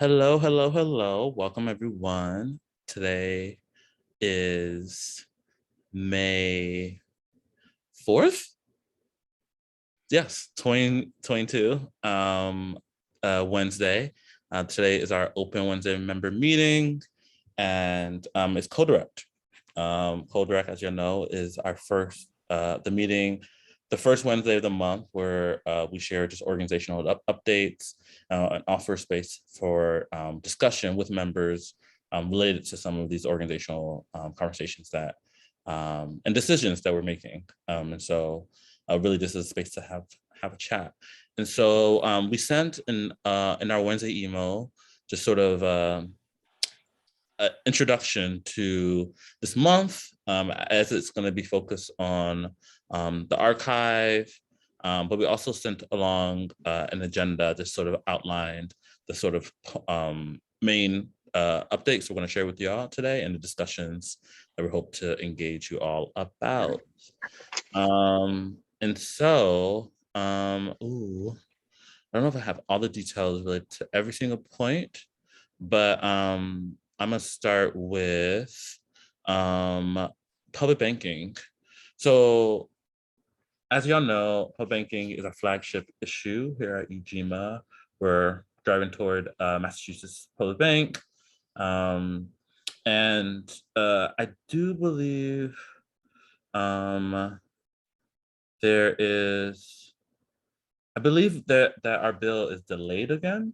Hello, hello, hello. Welcome, everyone. Today is May 4th. Yes, 2022, Wednesday. Today is our Open Wednesday member meeting, and it's co-direct. Co-direct, as you know, is our first, the meeting, the first Wednesday of the month where we share just organizational updates and offer space for discussion with members related to some of these organizational conversations that and decisions that we're making. And so really this is a space to have a chat. And so we sent in our Wednesday email just sort of introduction to this month, as it's going to be focused on the archive, but we also sent along an agenda that sort of outlined the sort of main updates we're going to share with y'all today and the discussions that we hope to engage you all about. And so, ooh, I don't know if I have all the details related to every single point, but I'm gonna start with public banking. So as y'all know, public banking is our flagship issue here at Ujima. We're driving toward Massachusetts Public Bank. And I do believe there is, I believe that our bill is delayed again.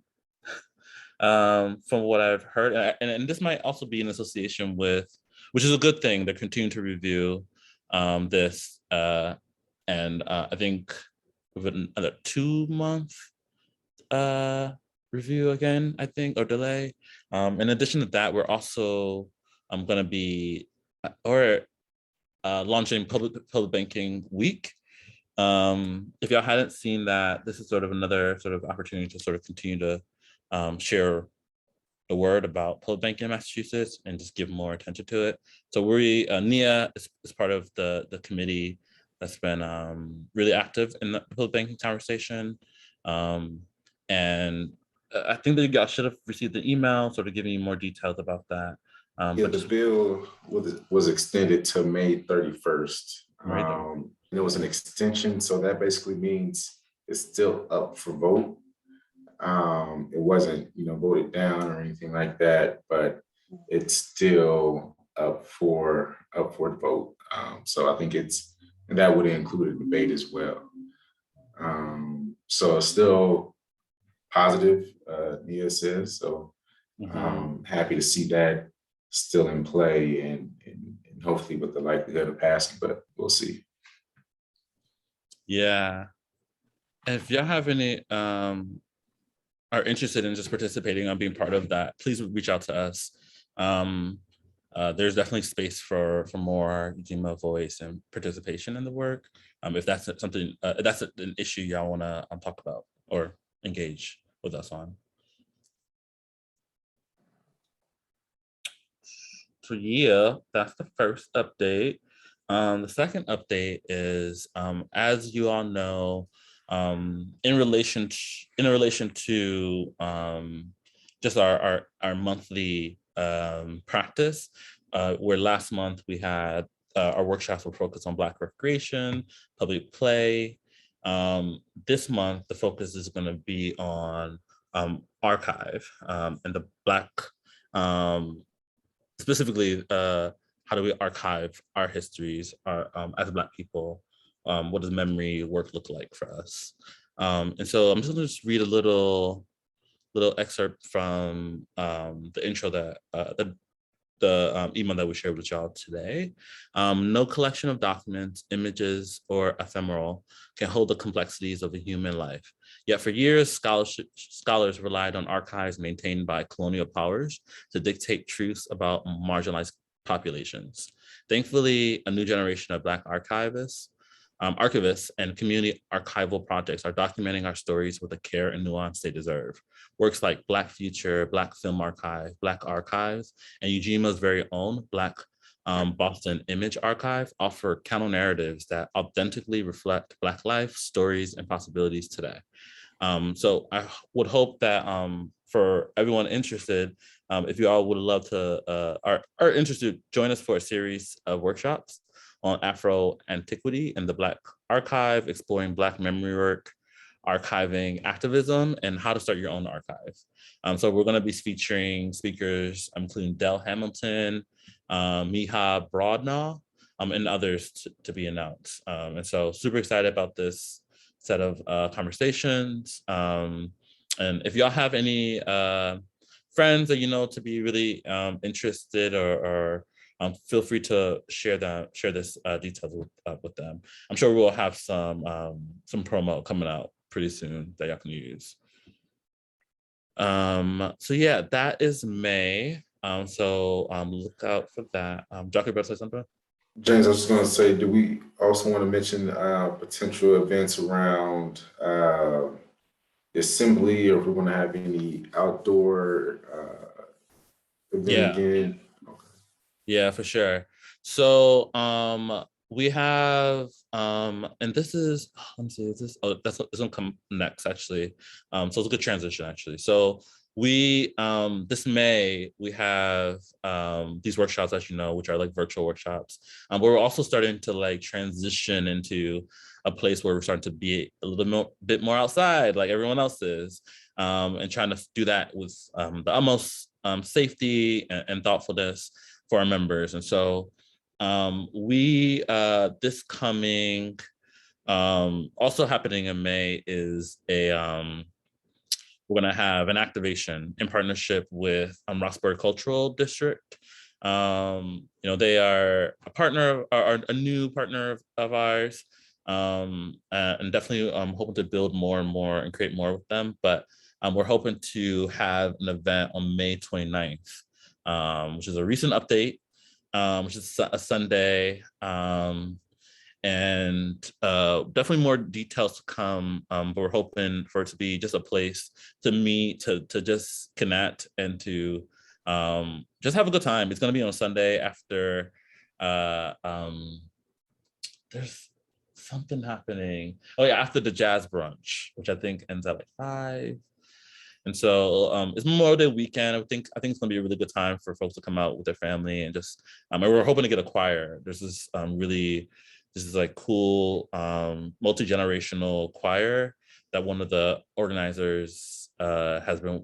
From what I've heard, and this might also be in association with, which is a good thing. They're continuing to review this, and I think with another 2-month review again, I think, or delay. In addition to that, we're also going to be launching public banking week. If y'all hadn't seen that, this is sort of another sort of opportunity to sort of continue to share the word about public banking in Massachusetts and just give more attention to it. So Nia is part of the committee that's been really active in the public banking conversation. And I think that y'all should have received the email sort of giving you more details about that. But the bill was extended to May 31st. Right. And it was an extension, so that basically means it's still up for vote. It wasn't, voted down or anything like that, but it's still up for the vote. So I think and that would include a debate as well. So it's still positive, Nia says. So happy to see that still in play and hopefully with the likelihood of passing, but we'll see. Yeah. If y'all have any are interested in just participating on being part of that, please reach out to us. There's definitely space for more Ujima voice and participation in the work. If that's something, that's an issue y'all want to talk about or engage with us on. So yeah, that's the first update. The second update is, as you all know, in relation to just our monthly practice, where last month we had our workshops were focused on Black recreation, public play. This month the focus is going to be on archive and the Black, specifically how do we archive our histories as Black people. What does memory work look like for us? And so I'm just going to just read a little excerpt from the intro that the email that we shared with y'all today. No collection of documents, images, or ephemeral can hold the complexities of a human life. Yet for years, scholars relied on archives maintained by colonial powers to dictate truths about marginalized populations. Thankfully, a new generation of Black archivists and community archival projects are documenting our stories with the care and nuance they deserve. Works like Black Future, Black Film Archive, Black Archives, and Ujima's very own Black Boston Image Archive offer counter narratives that authentically reflect Black life, stories, and possibilities today. So I would hope that for everyone interested, if you all would love to are interested, join us for a series of workshops on Afro antiquity and the Black archive, exploring Black memory work, archiving activism, and how to start your own archive. So we're going to be featuring speakers, including Del Hamilton, Miha Broadnaw, and others to be announced. And so super excited about this set of conversations. And if y'all have any friends that you know to be really interested, or feel free to share this details with them. I'm sure we'll have some promo coming out pretty soon that y'all can use. So yeah, that is May. So look out for that. Jockey, about to say something? James, I was just going to say, do we also want to mention potential events around the assembly, or if we're going to have any outdoor event again? Okay. Yeah, for sure. So we have and this is, let me see, is this, oh, this one come next actually. So it's a good transition actually. So we this May we have these workshops, as you know, which are like virtual workshops. But we're also starting to like transition into a place where we're starting to be a little bit more outside like everyone else is, and trying to do that with the utmost safety and thoughtfulness for our members. And so we this coming also happening in May is a we're going to have an activation in partnership with Roxbury Cultural District. You know, they are a partner, are a new partner of ours, and definitely hoping to build more and more and create more with them. But we're hoping to have an event on May 29th, which is a recent update, which is a Sunday. And definitely more details to come, but we're hoping for it to be just a place to meet, to just connect, and to just have a good time. It's going to be on Sunday after there's something happening. Oh yeah, after the jazz brunch, which I think ends at like 5. And so it's Memorial Day weekend. I think it's gonna be a really good time for folks to come out with their family and just, and we're hoping to get a choir. There's this this is like cool multi-generational choir that one of the organizers has been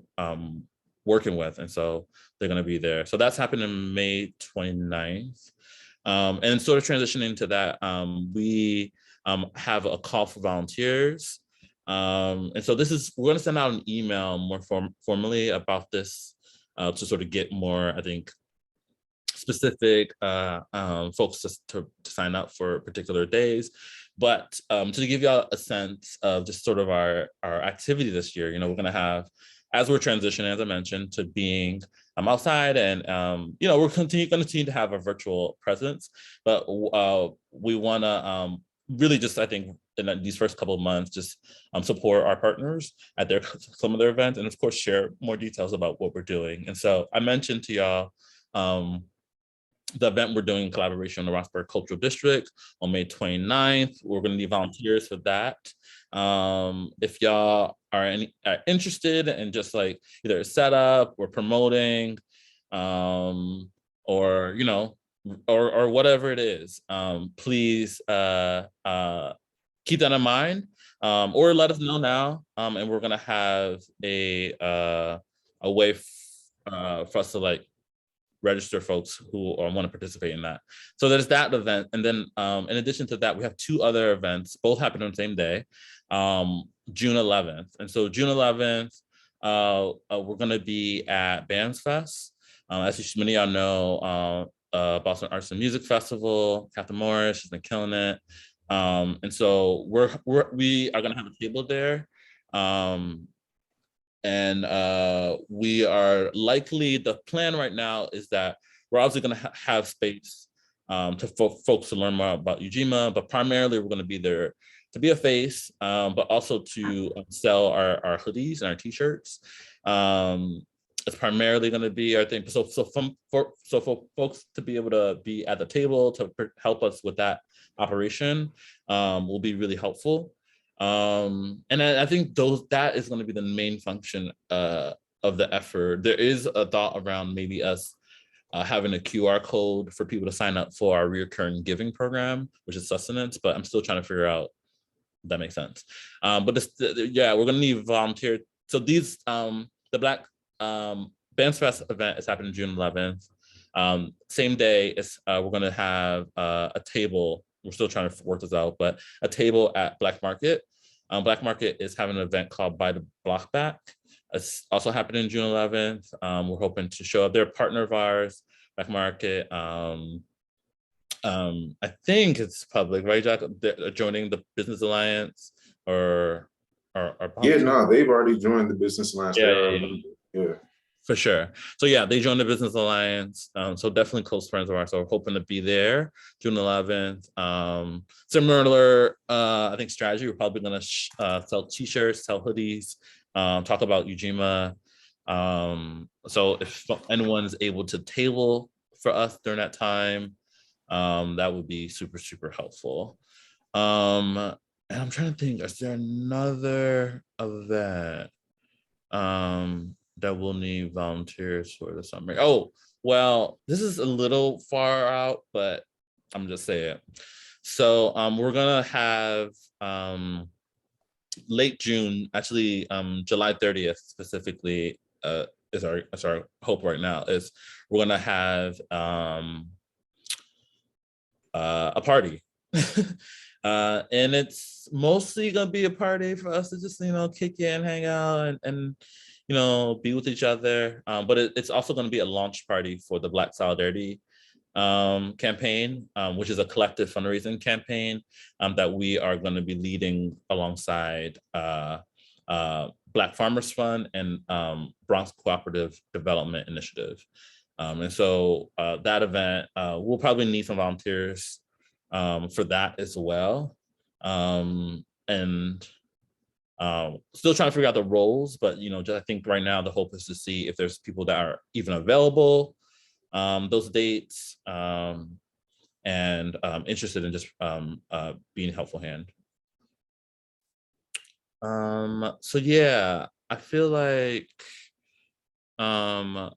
working with. And so they're gonna be there. So that's happening May 29th. And sort of transitioning to that, we have a call for volunteers. And so we're going to send out an email more formally about this to sort of get more, I think, specific folks to sign up for particular days. But to give y'all a sense of just sort of our activity this year, you know, we're going to have, as we're transitioning, as I mentioned, to being outside, and you know, we're going to continue to have a virtual presence, but we want to really just, I think, in these first couple of months, just support our partners at some of their events, and of course share more details about what we're doing. And so I mentioned to y'all the event we're doing in collaboration with the Roxbury Cultural District on May 29th. We're going to need volunteers for that. If y'all are interested in just like either a setup or promoting, or, you know, or whatever it is, please keep that in mind, or let us know now, and we're gonna have a way for us to like register folks who want to participate in that. So there's that event, and then in addition to that, we have 2 other events, both happen on the same day, June 11th. And so June 11th, we're gonna be at Bands Fest. As many of y'all know, Boston Arts and Music Festival. Catherine Morris, she's been killing it. And so we are gonna have a table there. And we are likely, the plan right now is that we're obviously gonna have space to folks to learn more about Ujima, but primarily we're gonna be there to be a face, but also to sell our hoodies and our t-shirts. It's primarily going to be, I think, for folks to be able to be at the table to help us with that operation will be really helpful. And I think that is going to be the main function the effort. There is a thought around maybe us having a QR code for people to sign up for our recurring giving program, which is Sustenance, but I'm still trying to figure out if that makes sense. But yeah, we're gonna need volunteers. So these, the Black Bands Fest event is happening June 11th. Same day, we're gonna have a table. We're still trying to work this out, but a table at Black Market. Black Market is having an event called Buy the Block Back. It's also happening June 11th. We're hoping to show up. They're a partner of ours, Black Market. I think it's public, right, Jack? They're joining the Business Alliance or Yeah, no, they've already joined the Business Alliance. Yeah. For sure. So yeah, they joined the Business Alliance. So definitely close friends of ours. So we're hoping to be there June 11th. Similar, I think strategy. We're probably going to sell T-shirts, sell hoodies, talk about Ujima. So if anyone is able to table for us during that time, that would be super, super helpful. And I'm trying to think, is there another event that will need volunteers for the summer? Oh, well, this is a little far out, but I'm just saying. So we're gonna have late June, actually July 30th specifically, is our hope right now, is we're gonna have a party. And it's mostly gonna be a party for us to just, kick in, hang out, and be with each other. But it's also gonna be a launch party for the Black Solidarity campaign, which is a collective fundraising campaign that we are gonna be leading alongside Black Farmers Fund and Bronx Cooperative Development Initiative. And so that event, we'll probably need some volunteers for that as well. And still trying to figure out the roles, but I think right now the hope is to see if there's people that are even available those dates, and interested in just being a helpful hand. So yeah, I feel like I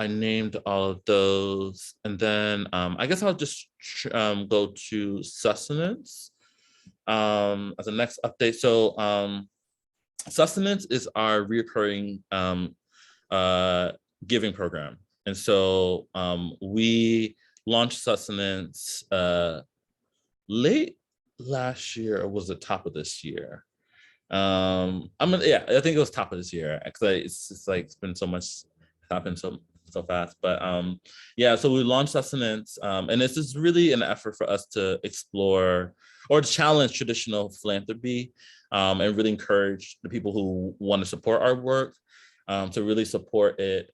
named all of those, and then I guess I'll just go to Sustenance as the next update. So Sustenance is our reoccurring giving program, and so we launched Sustenance late last year, or was it top of this year? I think it was top of this year, because it's just like it's been so much happened so fast. But yeah, so we launched Sustenance, and this is really an effort for us to explore or to challenge traditional philanthropy, and really encourage the people who want to support our work to really support it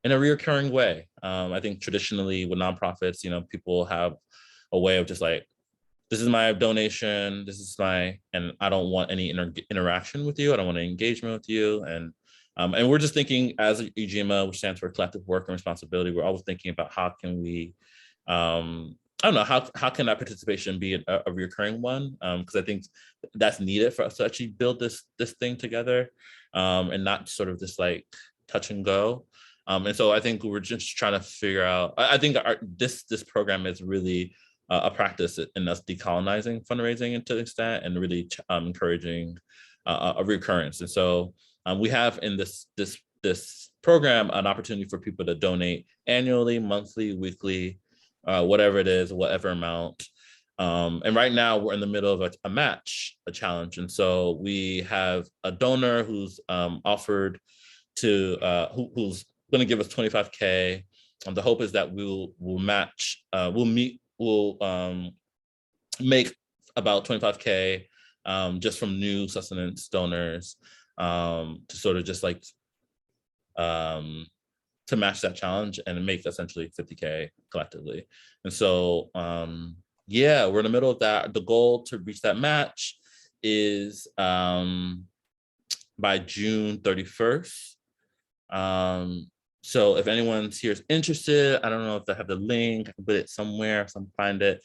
in a recurring way. I think traditionally with nonprofits, people have a way of just like, this is my donation, and I don't want any interaction with you. I don't want any engagement with you. And we're just thinking, as Ujima, which stands for Collective Work and Responsibility, we're always thinking about how can we, I don't know, how can that participation be a recurring one? Because I think that's needed for us to actually build this thing together, and not sort of just like touch and go. And so I think we're just trying to figure out, I think this program is really a practice in us decolonizing fundraising to an extent, and really encouraging a recurrence. And so we have in this program an opportunity for people to donate annually, monthly, weekly, whatever it is, whatever amount. And right now we're in the middle of a match, a challenge. And so we have a donor who's offered to, who's going to give us 25K. The hope is that we'll match, we'll make about 25K just from new Sustenance donors, to sort of just like to match that challenge and make essentially 50K collectively. And so yeah, we're in the middle of that. The goal to reach that match is by June 31st. So if anyone here is interested, I don't know if they have the link, I can put it somewhere, if I can find it.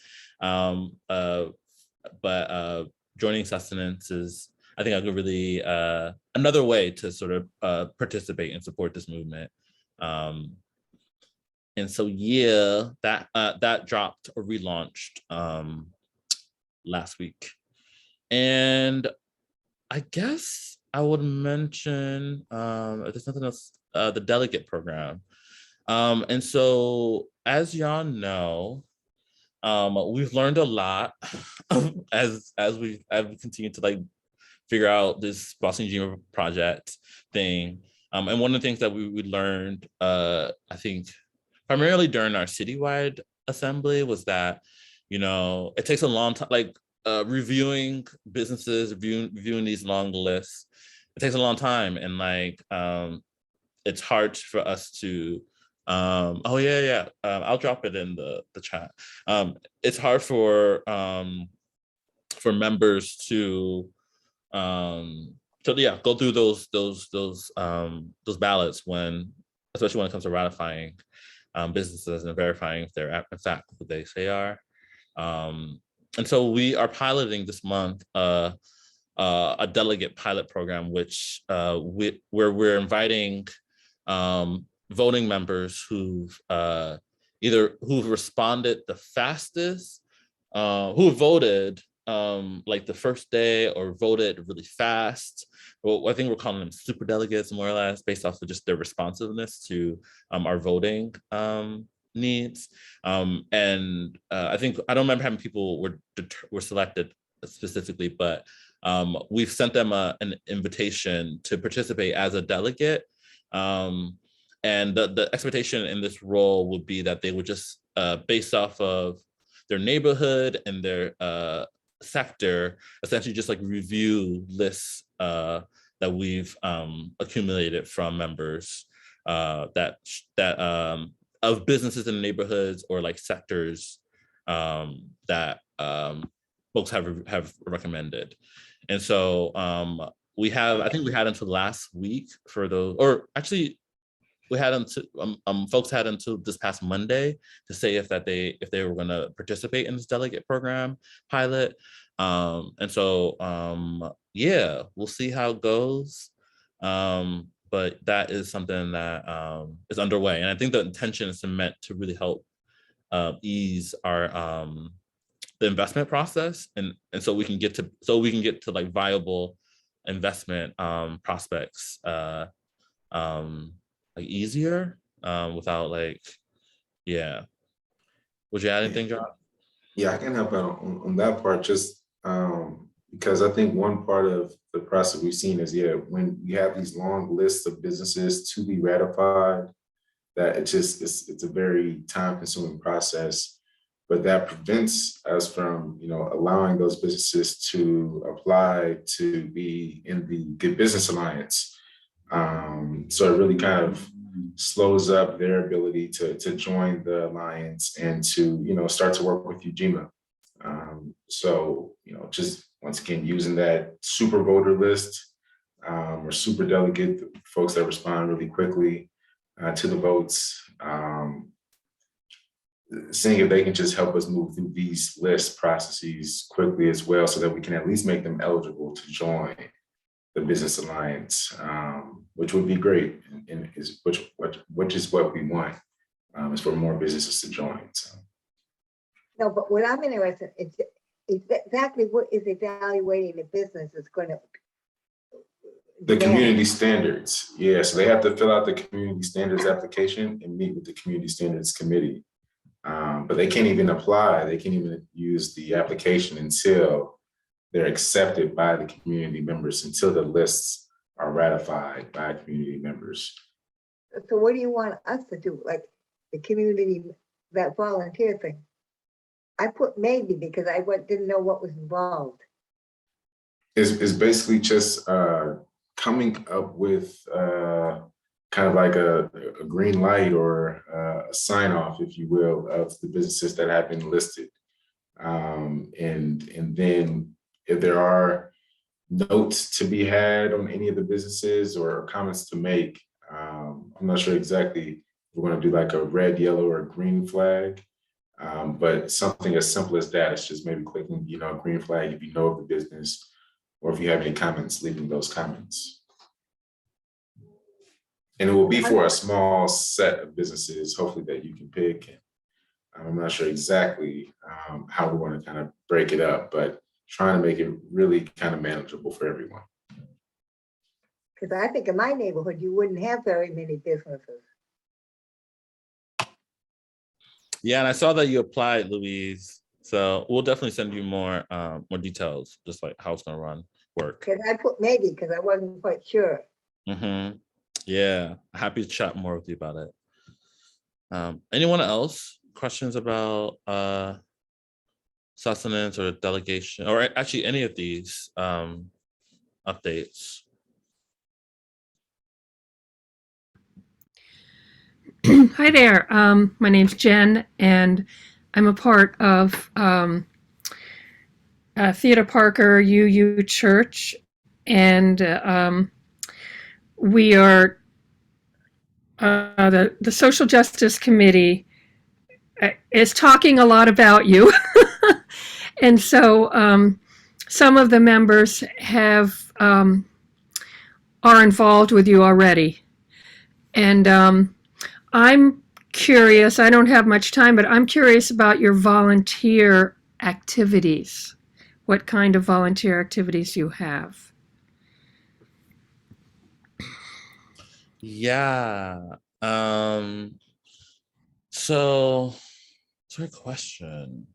But joining Sustenance is I think I could really another way to sort of participate and support this movement. And so yeah, that dropped or relaunched last week. And I guess I would mention if there's nothing else, the Delegate Program. And so as y'all know, we've learned a lot as we continue to like figure out this Boston Ujima Project thing. And one of the things that we learned, I think, primarily during our citywide assembly was that, you know, it takes a long time, like reviewing businesses, reviewing these long lists. It takes a long time, and like it's hard for us to. Oh yeah. I'll drop it in the chat. It's hard for members to yeah, go through those ballots when, especially when it comes to ratifying businesses and verifying if they're in fact who they say are. And so we are piloting this month a delegate pilot program, which where we're inviting voting members who've responded the fastest, who voted like the first day or voted really fast. Well, I think we're calling them super delegates, more or less, based off of just their responsiveness to our voting needs. And I think, I don't remember how many people were selected specifically, but we've sent them an invitation to participate as a delegate. And the expectation in this role would be that they would just, based off of their neighborhood and their sector, essentially just like review lists that we've accumulated from members that of businesses in neighborhoods or like sectors that folks have recommended. And so I think we had until last week for those, or actually we had until folks had until this past Monday to say if they were going to participate in this delegate program pilot. And so yeah, we'll see how it goes. But that is something that is underway, and I think the intention is meant to really help ease our the investment process, and so we can get to like viable investment prospects like easier without like, yeah. Would you add anything, John? Yeah, I can help out on that part, just because I think one part of the process we've seen is, yeah, when you have these long lists of businesses to be ratified, that it's a very time-consuming process, but that prevents us from, you know, allowing those businesses to apply to be in the Good Business Alliance. So it really kind of slows up their ability to join the alliance and to, you know, start to work with Ujima. So, you know, just once again, using that super voter list or super delegate, folks that respond really quickly to the votes, seeing if they can just help us move through these list processes quickly as well, so that we can at least make them eligible to join the Business Alliance, which would be great, and which is what we want, is for more businesses to join. So. No, but what I'm interested in is exactly what is evaluating the business is going to. The community standards, yeah. So they have to fill out the community standards application and meet with the community standards committee. But they can't even apply. They can't even use the application until they're accepted by the community members, until the lists are ratified by community members. So what do you want us to do? Like the community, that volunteer thing? I put maybe because I didn't know what was involved. It's basically just coming up with kind of like a green light or a sign off, if you will, of the businesses that have been listed. And then if there are notes to be had on any of the businesses or comments to make, I'm not sure exactly if we're going to do like a red, yellow, or green flag, but something as simple as that. It's just maybe clicking, you know, green flag if you know of the business, or if you have any comments, leaving those comments. And it will be for a small set of businesses, hopefully, that you can pick. And I'm not sure exactly how we want to kind of break it up, but trying to make it really kind of manageable for everyone. Because I think in my neighborhood, you wouldn't have very many businesses. Yeah, and I saw that you applied, Louise. So we'll definitely send you more details, just like how it's gonna work. Because I put maybe because I wasn't quite sure. Mm-hmm. Yeah, happy to chat more with you about it. Anyone else? Questions about sustenance or delegation, or actually any of these updates? Hi there. My name's Jen, and I'm a part of Theodore Parker UU Church, and we are the Social Justice Committee is talking a lot about you, and so some of the members are involved with you already, and I'm curious, I don't have much time, but I'm curious about your volunteer activities. What kind of volunteer activities you have? Yeah. So it's a great question.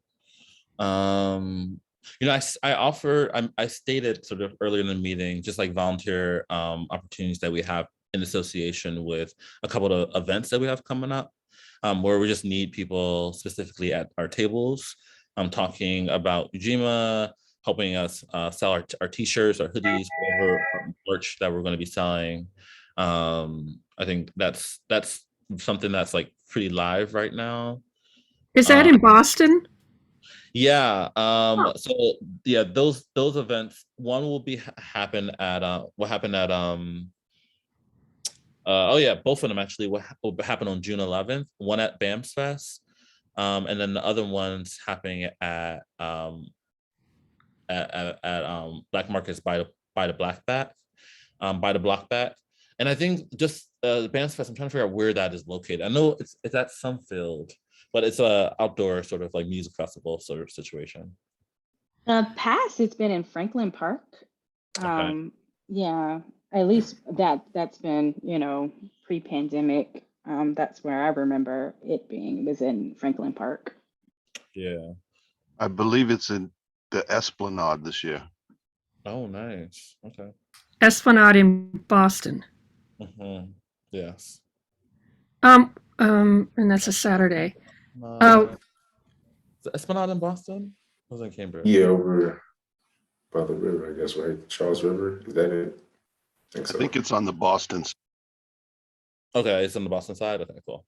I stated sort of earlier in the meeting, just like volunteer opportunities that we have in association with a couple of events that we have coming up, where we just need people specifically at our tables, talking about Ujima, helping us sell our t-shirts, our hoodies, whatever merch that we're going to be selling. I think that's something that's like pretty live right now. Is that in Boston? Yeah. So yeah, those events. One will happen at oh yeah, both of them actually will happen on June 11th. One at BAMS Fest, and then the other one's happening at Black Markets by the Black Bat, by the Block Bat. And I think just the BAMS Fest, I'm trying to figure out where that is located. I know it's at Sunfield, but it's a outdoor sort of like music festival sort of situation. Past, it's been in Franklin Park. Okay. Yeah, at least that's been, pre-pandemic. That's where I remember it being. It was in Franklin Park. Yeah. I believe it's in the Esplanade this year. Oh, nice. Okay. Esplanade in Boston. Mm-hmm. Yes. And that's a Saturday. Oh, Is it Esplanade in Boston? I was in Cambridge. Yeah, over by the river, I guess, right? Charles River, is that it? I think it's on the Boston. Okay, it's on the Boston side. Okay, cool.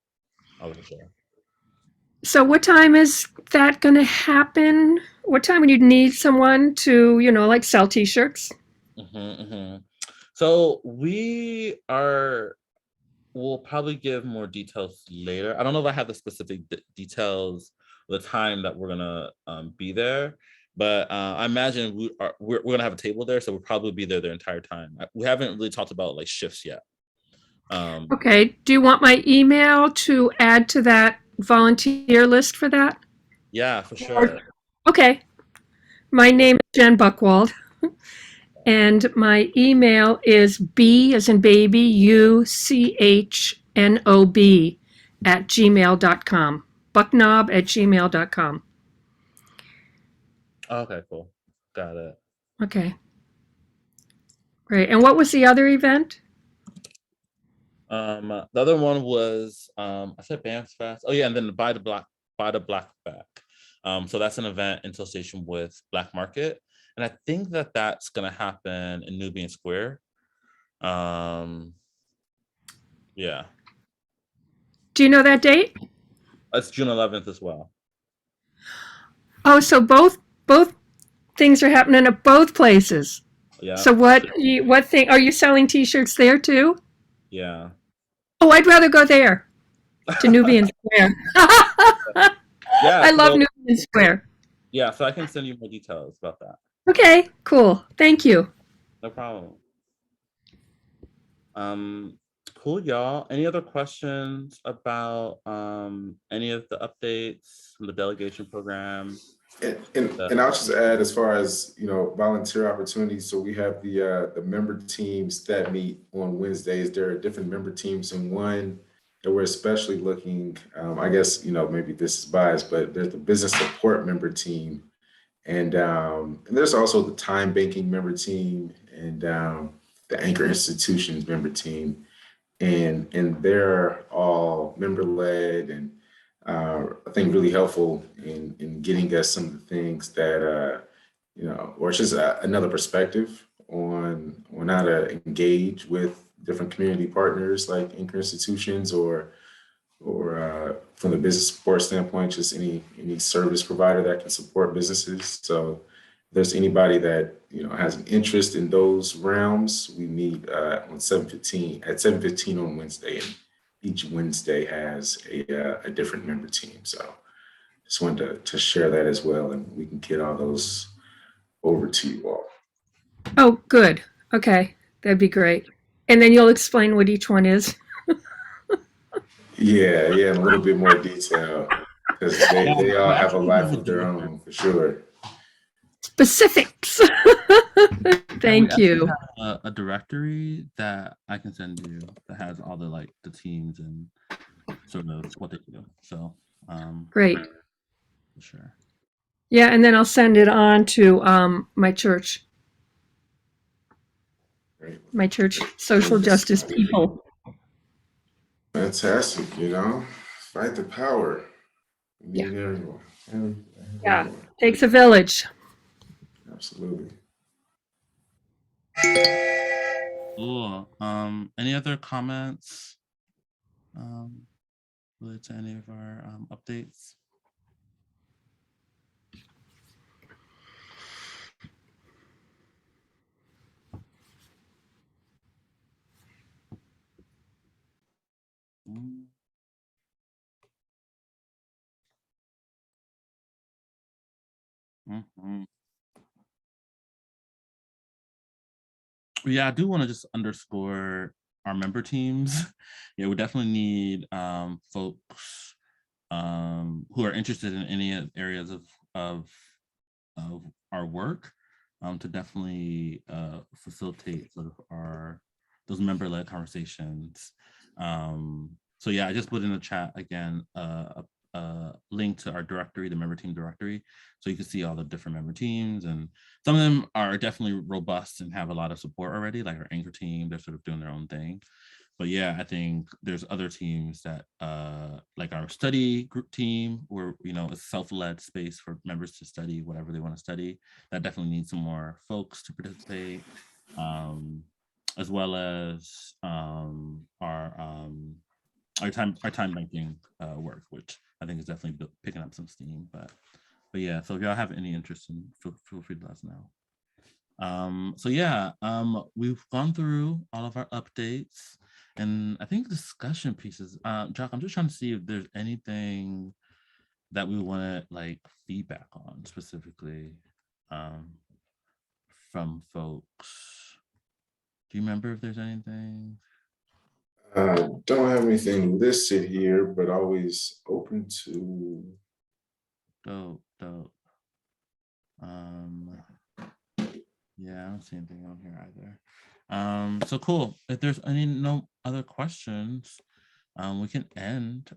I wasn't sure. so what time is that going to happen? What time would you need someone to, like sell t-shirts? So we'll probably give more details later. I don't know if I have the specific details, the time that we're gonna be there, but I imagine we're gonna have a table there, so we'll probably be there the entire time. We haven't really talked about like shifts yet. Okay. Do you want my email to add to that volunteer list for that? Yeah, for sure. Okay. My name is Jen Buchwald, and my email is B as in baby, UCHNOB @gmail.com. Bucknob@gmail.com. Okay, cool. Got it. Okay. Great. And what was the other event? The other one was I said BAMS Fest. Oh yeah, and then by the Black Back. So that's an event in association with Black Market, and I think that's gonna happen in Nubian Square. Yeah. Do you know that date? It's June 11th as well. Oh, so both things are happening at both places. Yeah. So what thing are you selling t-shirts there too? Yeah. Oh, I'd rather go there to Nubian Square. Yeah. I love Nubian Square. Yeah, so I can send you more details about that. Okay, cool. Thank you. No problem. Cool, y'all. Any other questions about any of the updates from the delegation program? And I'll just add, as far as, you know, volunteer opportunities, so we have the member teams that meet on Wednesdays. There are different member teams, and one that we're especially looking, I guess, you know, maybe this is biased, but there's the business support member team, and there's also the time banking member team, and the anchor institutions member team, and they're all member led, and I think really helpful in getting us some of the things that you know, or it's just another perspective on how to engage with different community partners like anchor institutions, or from the business support standpoint, just any service provider that can support businesses. So if there's anybody that, you know, has an interest in those realms, we meet on 7:15 at 7:15 on Wednesday, and each Wednesday has a different member team. So just wanted to share that as well, and we can get all those over to you all. Oh, good. Okay, that'd be great. And then you'll explain what each one is. Yeah, in a little bit more detail, because they all We're have a actually gonna life of their do own for sure. Specifics. we Thank actually you. have a directory that I can send you that has all the like the teams and sort of what they do. So Great. for sure. Yeah, and then I'll send it on to my church Great. social justice people. Fantastic, you know, fight the power. We Yeah. need everyone. Yeah, Everyone. takes a village. Absolutely. Cool. Any other comments related to any of our updates? Mm. Mhm. Yeah, I do want to just underscore our member teams. Yeah, we definitely need folks who are interested in any areas of our work to definitely facilitate sort of those member-led conversations. So yeah, I just put in the chat again a link to our directory, the member team directory, so you can see all the different member teams, and some of them are definitely robust and have a lot of support already, like our anchor team. They're sort of doing their own thing. But yeah, I think there's other teams that like our study group team, where, you know, a self-led space for members to study whatever they want to study. That definitely needs some more folks to participate, as well as our time banking work, which I think is definitely picking up some steam. But yeah, so if y'all have any interest in, feel free to let us know. So yeah, we've gone through all of our updates, and I think discussion pieces. Jock, I'm just trying to see if there's anything that we want to like feedback on specifically from folks. Do you remember if there's anything? Don't have anything listed here, but always open to. Dope. Yeah, I don't see anything on here either. So cool. If there's no other questions, we can end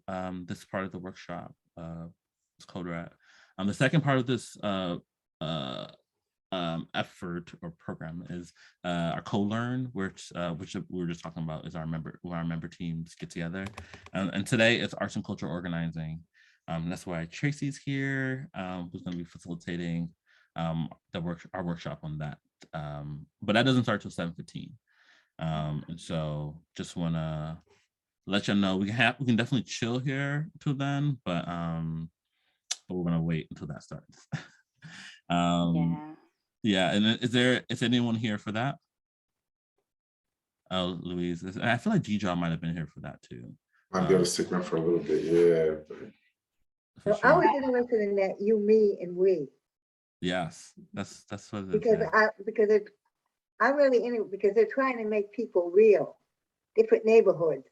this part of the workshop. It's called Rat. The second part of this effort or program is our co-learn, which we were just talking about, is our member teams get together, and today it's arts and culture organizing. That's why Tracy's here, who's going to be facilitating our workshop on that. But that doesn't start till 7:15, and so just want to let you know we can definitely chill here till then, but we're gonna wait until that starts. Yeah, and is anyone here for that? Oh, Louise, I feel like G-Jaw might have been here for that too. Might be able to stick around for a little bit, yeah. For I sure. was interested in that, you, me, and we. Yes, that's what it is. because Yeah. I'm really in it because they're trying to make people real, different neighborhoods.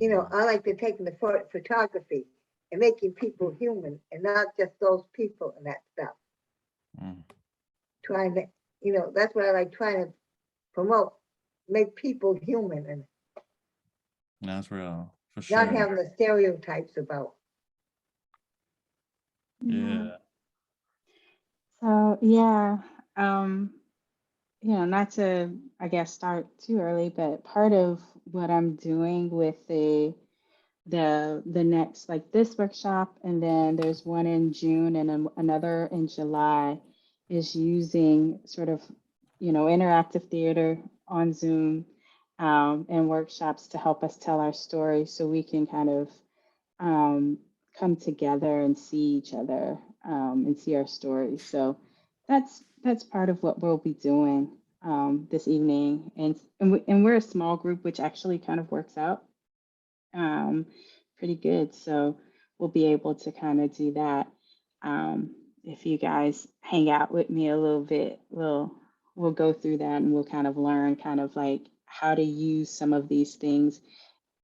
You know, Mhm. I like to take the photography and making people human and not just those people and that stuff. Mm. Trying to, you know, that's what I like trying to promote, make people human and That's real, for not sure. having the stereotypes about. Yeah. So yeah, um, not to, I guess, start too early, but part of what I'm doing with the next, like this workshop, and then there's one in June and another in July, is using sort of, interactive theater on Zoom, and workshops to help us tell our story so we can kind of um, come together and see each other, and see our stories. So that's part of what we'll be doing this evening, and we're a small group, which actually kind of works out um, pretty good. So we'll be able to kind of do that. If you guys hang out with me a little bit, we'll go through that and we'll kind of learn kind of like how to use some of these things,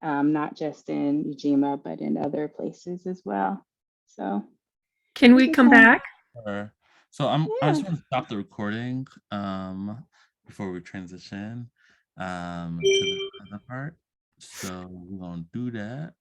not just in Ujima, but in other places as well. So Can we this is come back? Sure. So I yeah. just want to stop the recording before we transition to the other part. So we're gonna do that.